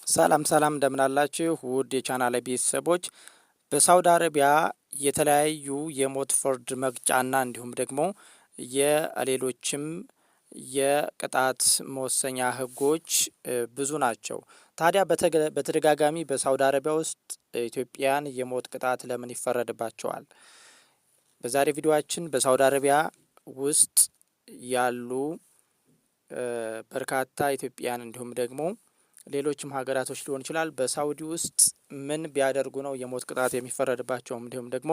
ሰላም ሰላም እንደምን አላችሁ ውድ የቻናሌ ቤተሰቦች። በሳውዲ አረቢያ የተለያዩ የሞት ፍርድ መቅጫና እንዲሁም ደግሞ የሌሎችም የቅጣት መወሰኛ ህጎች ብዙ ናቸው። ታዲያ በተደጋጋሚ በሳውዲ አረቢያ ውስጥ ኢትዮጵያን የሞት ቅጣት ለምን ይፈረድባቸዋል? በዛሬ ቪዲዮአችን በሳውዲ አረቢያ ውስጥ ያሉ በርካታ ኢትዮጵያን እንዲሁም ደግሞ ሌሎችም ሀገራቶች ሊሆን ይችላል በሳውዲ ውስጥ ምን ቢያደርጉ ነው የሞት ቅጣት የሚፈረድባቸው፣ እንዲሁም ደግሞ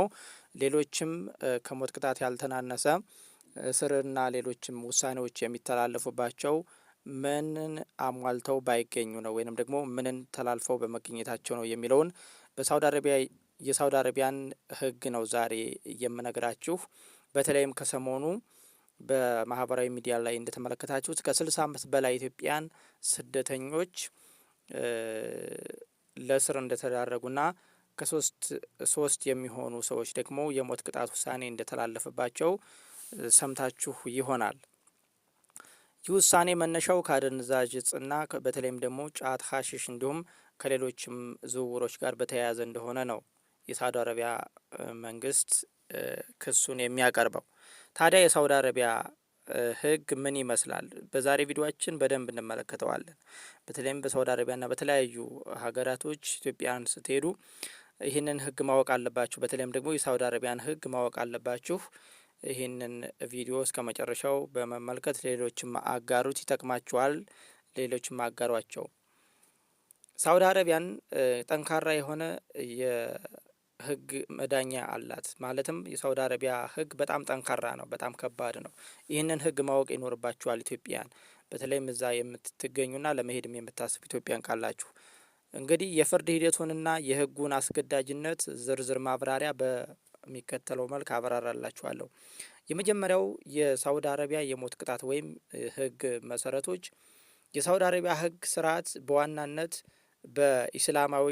ሌሎችም ከሞት ቅጣት ያልተናነሰ እስርና ሌሎችም ውሳኔዎች የሚተላለፉባቸው ምንን አሟልተው ባይገኙ ነው ወይንም ደግሞ ምንን ተላልፈው በመገኘታቸው ነው የሚለውን የሳውዲ አረቢያን ህግ ነው ዛሬ የምነግራችሁ። በተለይም ከሰሞኑ በማህበራዊ ሚዲያ ላይ እንደተመለከታችሁት ከ60 ዓመት በላይ ኢትዮጵያን ስደተኞች ለእስር እንደተዳረጉና ከሶስት የሚሆኑ ሰዎች ደግሞ የሞት ቅጣት ውሳኔ እንደተላለፈባቸው ሰምታችሁ ይሆናል። ይህ ውሳኔ መነሻው ከአደንዛዥ እጽና በተለይም ደግሞ ጫት፣ ሀሺሽ እንዲሁም ከሌሎችም ዝውውሮች ጋር በተያያዘ እንደሆነ ነው የሳውዲ አረቢያ መንግስት ክሱን የሚያቀርበው። ታዲያ የሳውዲ አረቢያ ህግ ምን ይመስላል? በዛሬ ቪዲዮአችን በደንብ እንመለከተዋለን። በተለይም በሳውዲ አረቢያና በተለያዩ ሀገራቶች ኢትዮጵያን ስትሄዱ ይህንን ህግ ማወቅ አለባችሁ። በተለይም ደግሞ የሳውዲ አረቢያን ህግ ማወቅ አለባችሁ። ይህንን ቪዲዮ እስከ መጨረሻው በመመልከት ሌሎችም አጋሩት፣ ይጠቅማችኋል። ሌሎችም አጋሯቸው። ሳውዲ አረቢያን ጠንካራ የሆነ ህግ መዳኛ አላት። ማለትም የሳውዲ አረቢያ ህግ በጣም ጠንካራ ነው፣ በጣም ከባድ ነው። ይህንን ህግ ማወቅ ይኖርባችኋል ኢትዮጵያን። በተለይም እዛ የምትገኙና ለመሄድም የምታስቡ ኢትዮጵያን ካላችሁ እንግዲህ የፍርድ ሂደቱንና የህጉን አስገዳጅነት ዝርዝር ማብራሪያ በሚከተለው መልክ አብራራላችኋለሁ። የመጀመሪያው የሳውዲ አረቢያ የሞት ቅጣት ወይም ህግ መሰረቶች። የሳውዲ አረቢያ ህግ ስርዓት በዋናነት በኢስላማዊ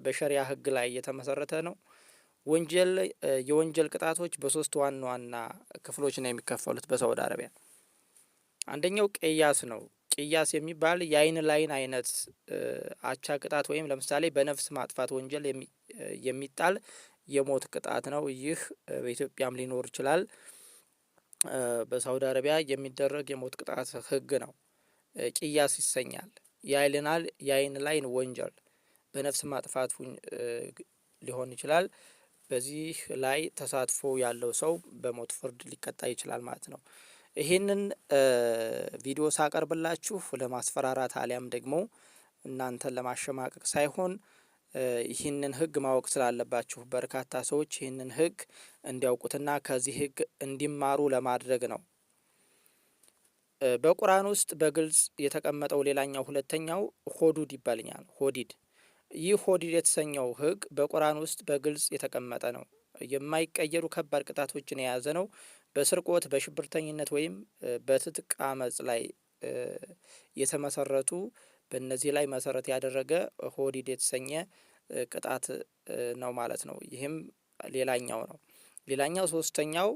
በሸሪያ ህግ ላይ የተመሰረተ ነው። የወንጀል ቅጣቶች በሶስት ዋና ዋና ክፍሎች ነው የሚከፈሉት በሳውዲ አረቢያ። አንደኛው ቅያስ ነው። ቅያስ የሚባል የአይን ላይን አይነት አቻ ቅጣት ወይም ለምሳሌ በነፍስ ማጥፋት ወንጀል የሚጣል የሞት ቅጣት ነው። ይህ በኢትዮጵያም ሊኖር ይችላል። በሳውዲ አረቢያ የሚደረግ የሞት ቅጣት ህግ ነው። ቅያስ ይሰኛል። የአይን ላይን ወንጀል በነፍስ ማጥፋት ሊሆን ይችላል። በዚህ ላይ ተሳትፎ ያለው ሰው በሞት ፍርድ ሊቀጣ ይችላል ማለት ነው። ይህንን ቪዲዮ ሳቀርብላችሁ ለማስፈራራት አሊያም ደግሞ እናንተን ለማሸማቀቅ ሳይሆን ይህንን ህግ ማወቅ ስላለባችሁ በርካታ ሰዎች ይህንን ህግ እንዲያውቁትና ከዚህ ህግ እንዲማሩ ለማድረግ ነው። በቁርአን ውስጥ በግልጽ የተቀመጠው ሌላኛው ሁለተኛው ሆዱድ ይባልኛል። ይህ ሆዲድ የተሰኘው ህግ በቁርአን ውስጥ በግልጽ የተቀመጠ ነው። የማይቀየሩ ከባድ ቅጣቶችን የያዘ ነው። በስርቆት፣ በሽብርተኝነት ወይም በትጥቅ አመጽ ላይ የተመሰረቱ በእነዚህ ላይ መሰረት ያደረገ ሆዲድ የተሰኘ ቅጣት ነው ማለት ነው። ይህም ሌላኛው ነው። ሌላኛው ሶስተኛው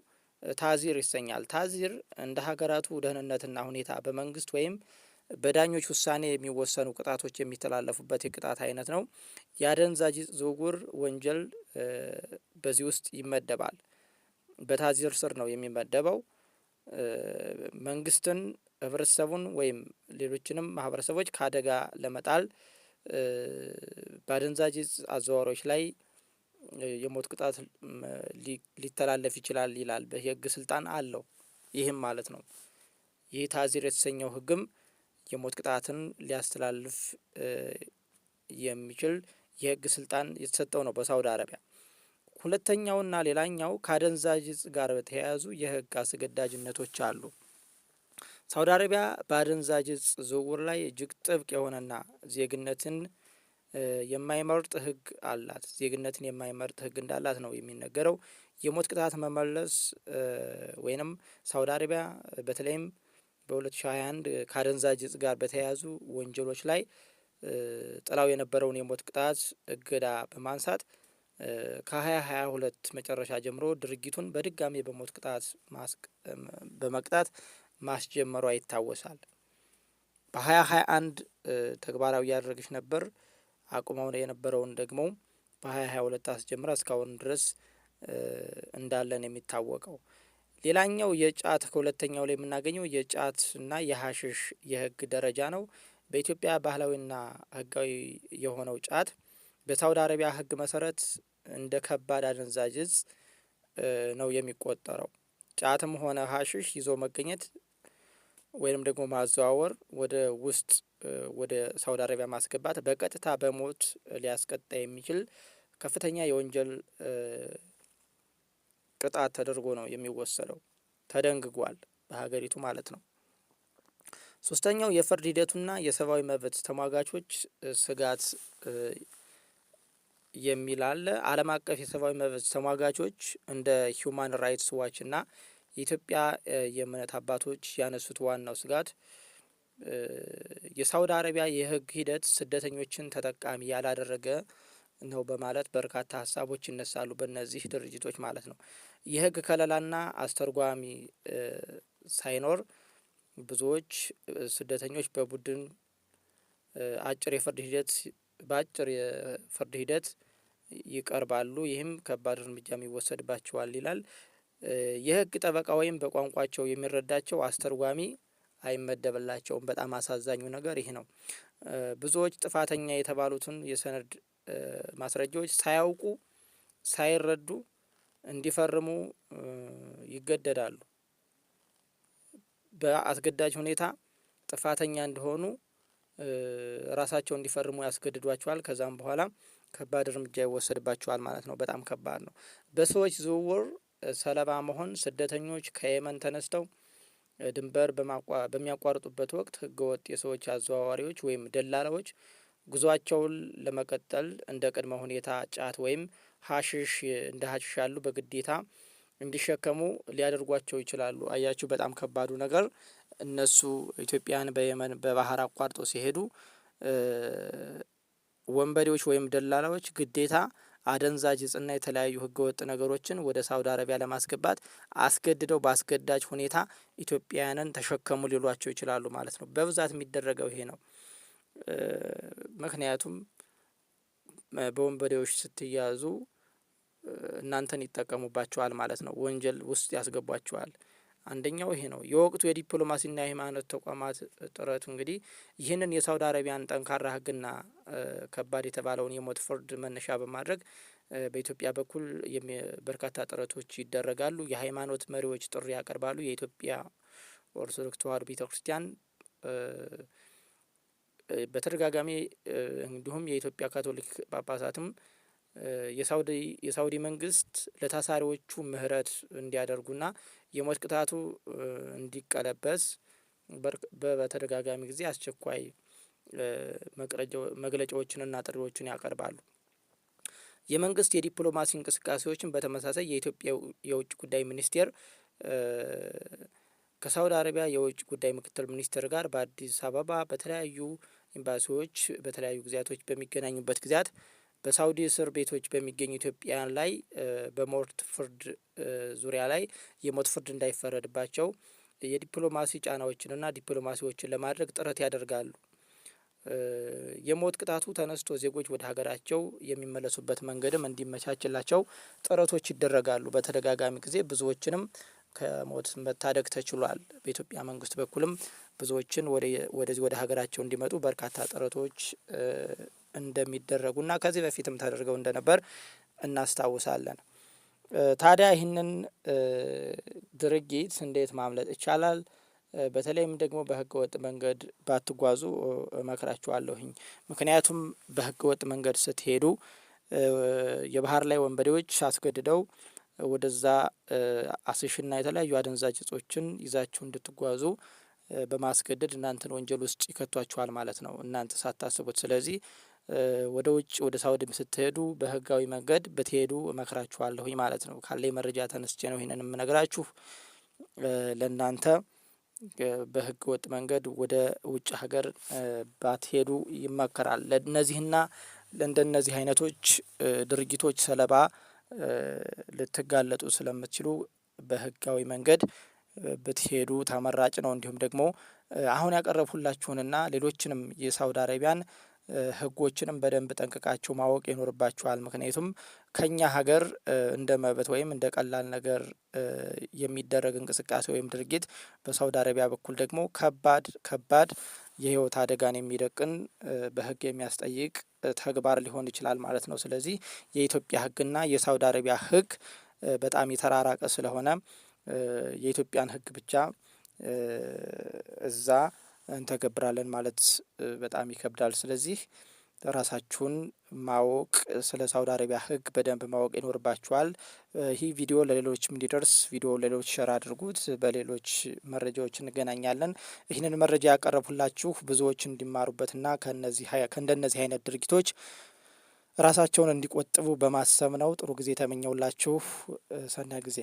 ታዚር ይሰኛል። ታዚር እንደ ሀገራቱ ደህንነትና ሁኔታ በመንግስት ወይም በዳኞች ውሳኔ የሚወሰኑ ቅጣቶች የሚተላለፉበት የቅጣት አይነት ነው። የአደንዛዥ ዝውውር ወንጀል በዚህ ውስጥ ይመደባል። በታዚር ስር ነው የሚመደበው። መንግስትን፣ ህብረተሰቡን ወይም ሌሎችንም ማህበረሰቦች ከአደጋ ለመጣል በአደንዛዥ አዘዋዋሪዎች ላይ የሞት ቅጣት ሊተላለፍ ይችላል ይላል። በህግ ስልጣን አለው። ይህም ማለት ነው ይህ ታዚር የተሰኘው ህግም የሞት ቅጣትን ሊያስተላልፍ የሚችል የህግ ስልጣን የተሰጠው ነው በሳውዲ አረቢያ። ሁለተኛውና ሌላኛው ከአደንዛዥ እጽ ጋር በተያያዙ የህግ አስገዳጅነቶች አሉ። ሳውዲ አረቢያ በአደንዛዥ እጽ ዝውውር ላይ እጅግ ጥብቅ የሆነና ዜግነትን የማይመርጥ ህግ አላት። ዜግነትን የማይመርጥ ህግ እንዳላት ነው የሚነገረው። የሞት ቅጣት መመለስ ወይንም ሳውዲ አረቢያ በተለይም በ2021 ከአደንዛዥ እጽ ጋር በተያያዙ ወንጀሎች ላይ ጥላው የነበረውን የሞት ቅጣት እገዳ በማንሳት ከ2022 መጨረሻ ጀምሮ ድርጊቱን በድጋሚ በሞት ቅጣት በመቅጣት ማስጀመሯ ይታወሳል። በ2021 ተግባራዊ እያደረገች ነበር። አቁመው የነበረውን ደግሞ በ2022 አስጀምራ እስካሁን ድረስ እንዳለን የሚታወቀው። ሌላኛው የጫት ከሁለተኛው ላይ የምናገኘው የጫት እና የሀሽሽ የህግ ደረጃ ነው። በኢትዮጵያ ባህላዊና ህጋዊ የሆነው ጫት በሳውዲ አረቢያ ህግ መሰረት እንደ ከባድ አደንዛዥ እጽ ነው የሚቆጠረው። ጫትም ሆነ ሀሽሽ ይዞ መገኘት ወይም ደግሞ ማዘዋወር ወደ ውስጥ ወደ ሳውዲ አረቢያ ማስገባት በቀጥታ በሞት ሊያስቀጣ የሚችል ከፍተኛ የወንጀል ቅጣት ተደርጎ ነው የሚወሰደው፣ ተደንግጓል በሀገሪቱ ማለት ነው። ሶስተኛው የፍርድ ሂደቱና የሰብአዊ መብት ተሟጋቾች ስጋት የሚል አለ። ዓለም አቀፍ የሰብአዊ መብት ተሟጋቾች እንደ ሂዩማን ራይትስ ዋች እና የኢትዮጵያ የእምነት አባቶች ያነሱት ዋናው ስጋት የሳውዲ አረቢያ የህግ ሂደት ስደተኞችን ተጠቃሚ ያላደረገ ነው በማለት በርካታ ሀሳቦች ይነሳሉ በእነዚህ ድርጅቶች ማለት ነው። የህግ ከለላና አስተርጓሚ ሳይኖር ብዙዎች ስደተኞች በቡድን በአጭር የፍርድ ሂደት ይቀርባሉ። ይህም ከባድ እርምጃም ይወሰድባቸዋል ይላል። የህግ ጠበቃ ወይም በቋንቋቸው የሚረዳቸው አስተርጓሚ አይመደብላቸውም። በጣም አሳዛኙ ነገር ይህ ነው። ብዙዎች ጥፋተኛ የተባሉትን የሰነድ ማስረጃዎች ሳያውቁ ሳይረዱ እንዲፈርሙ ይገደዳሉ። በአስገዳጅ ሁኔታ ጥፋተኛ እንደሆኑ ራሳቸው እንዲፈርሙ ያስገድዷቸዋል። ከዛም በኋላ ከባድ እርምጃ ይወሰድባቸዋል ማለት ነው። በጣም ከባድ ነው። በሰዎች ዝውውር ሰለባ መሆን ስደተኞች ከየመን ተነስተው ድንበር በሚያቋርጡበት ወቅት ህገወጥ የሰዎች አዘዋዋሪዎች ወይም ደላላዎች ጉዟቸውን ለመቀጠል እንደ ቅድመ ሁኔታ ጫት ወይም ሀሽሽ እንደ ሀሽሽ ያሉ በግዴታ እንዲሸከሙ ሊያደርጓቸው ይችላሉ። አያችሁ በጣም ከባዱ ነገር እነሱ ኢትዮጵያን በየመን በባህር አቋርጦ ሲሄዱ ወንበዴዎች ወይም ደላላዎች ግዴታ አደንዛዥ እጽና የተለያዩ ህገወጥ ነገሮችን ወደ ሳውዲ አረቢያ ለማስገባት አስገድደው በአስገዳጅ ሁኔታ ኢትዮጵያውያንን ተሸከሙ ሊሏቸው ይችላሉ ማለት ነው። በብዛት የሚደረገው ይሄ ነው። ምክንያቱም በወንበዴዎች ስትያዙ እናንተን ይጠቀሙባቸዋል ማለት ነው። ወንጀል ውስጥ ያስገቧቸዋል። አንደኛው ይሄ ነው። የወቅቱ የዲፕሎማሲና የሃይማኖት ተቋማት ጥረቱ እንግዲህ ይህንን የሳውዲ አረቢያን ጠንካራ ህግና ከባድ የተባለውን የሞት ፍርድ መነሻ በማድረግ በኢትዮጵያ በኩል በርካታ ጥረቶች ይደረጋሉ። የሃይማኖት መሪዎች ጥሪ ያቀርባሉ። የኢትዮጵያ ኦርቶዶክስ ተዋሕዶ ቤተክርስቲያን በተደጋጋሚ እንዲሁም የኢትዮጵያ ካቶሊክ ጳጳሳትም የሳውዲ መንግስት ለታሳሪዎቹ ምህረት እንዲያደርጉና የሞት ቅጣቱ እንዲቀለበስ በተደጋጋሚ ጊዜ አስቸኳይ መግለጫዎችንና ጥሪዎችን ያቀርባሉ። የመንግስት የዲፕሎማሲ እንቅስቃሴዎችን በተመሳሳይ የኢትዮጵያ የውጭ ጉዳይ ሚኒስቴር ከሳውዲ አረቢያ የውጭ ጉዳይ ምክትል ሚኒስትር ጋር በአዲስ አበባ በተለያዩ ኤምባሲዎች በተለያዩ ጊዜያቶች በሚገናኙበት ጊዜያት በሳውዲ እስር ቤቶች በሚገኙ ኢትዮጵያውያን ላይ በሞት ፍርድ ዙሪያ ላይ የሞት ፍርድ እንዳይፈረድባቸው የዲፕሎማሲ ጫናዎችንና ዲፕሎማሲዎችን ለማድረግ ጥረት ያደርጋሉ። የሞት ቅጣቱ ተነስቶ ዜጎች ወደ ሀገራቸው የሚመለሱበት መንገድም እንዲመቻችላቸው ጥረቶች ይደረጋሉ። በተደጋጋሚ ጊዜ ብዙዎችንም ከሞት መታደግ ተችሏል። በኢትዮጵያ መንግስት በኩልም ብዙዎችን ወደዚህ ወደ ሀገራቸው እንዲመጡ በርካታ ጥረቶች እንደሚደረጉና ከዚህ በፊትም ተደርገው እንደነበር እናስታውሳለን። ታዲያ ይህንን ድርጊት እንዴት ማምለጥ ይቻላል? በተለይም ደግሞ በህገ ወጥ መንገድ ባትጓዙ እመክራችኋለሁኝ። ምክንያቱም በህገ ወጥ መንገድ ስትሄዱ የባህር ላይ ወንበዴዎች አስገድደው ወደዛ አስሽና የተለያዩ አደንዛዥ እጾችን ይዛችሁ እንድትጓዙ በማስገደድ እናንተን ወንጀል ውስጥ ይከቷችኋል ማለት ነው፣ እናንተ ሳታስቡት። ስለዚህ ወደ ውጭ ወደ ሳውዲም ስትሄዱ በህጋዊ መንገድ ብትሄዱ እመክራችኋለሁኝ ማለት ነው። ካለኝ መረጃ ተነስቼ ነው ይህንን የምነግራችሁ። ለእናንተ በህገ ወጥ መንገድ ወደ ውጭ ሀገር ባትሄዱ ይመከራል። ለእነዚህና ለእንደነዚህ አይነቶች ድርጊቶች ሰለባ ልትጋለጡ ስለምትችሉ በህጋዊ መንገድ ብትሄዱ ተመራጭ ነው። እንዲሁም ደግሞ አሁን ያቀረብሁላችሁንና ሌሎችንም የሳውዲ አረቢያን ህጎችንም በደንብ ጠንቅቃችሁ ማወቅ ይኖርባችኋል። ምክንያቱም ከኛ ሀገር እንደ መብት ወይም እንደ ቀላል ነገር የሚደረግ እንቅስቃሴ ወይም ድርጊት በሳውዲ አረቢያ በኩል ደግሞ ከባድ የህይወት አደጋን የሚደቅን በህግ የሚያስጠይቅ ተግባር ሊሆን ይችላል ማለት ነው። ስለዚህ የኢትዮጵያ ህግና የሳውዲ አረቢያ ህግ በጣም የተራራቀ ስለሆነ የኢትዮጵያን ህግ ብቻ እዛ እንተገብራለን ማለት በጣም ይከብዳል። ስለዚህ ራሳችሁን ማወቅ ስለ ሳውዲ አረቢያ ህግ በደንብ ማወቅ ይኖርባችኋል። ይህ ቪዲዮ ለሌሎችም እንዲደርስ ቪዲዮ ለሌሎች ሸር አድርጉት። በሌሎች መረጃዎች እንገናኛለን። ይህንን መረጃ ያቀረብሁላችሁ ብዙዎች እንዲማሩበትና ከእንደነዚህ አይነት ድርጊቶች ራሳቸውን እንዲቆጥቡ በማሰብ ነው። ጥሩ ጊዜ ተመኘውላችሁ። ሰናይ ጊዜ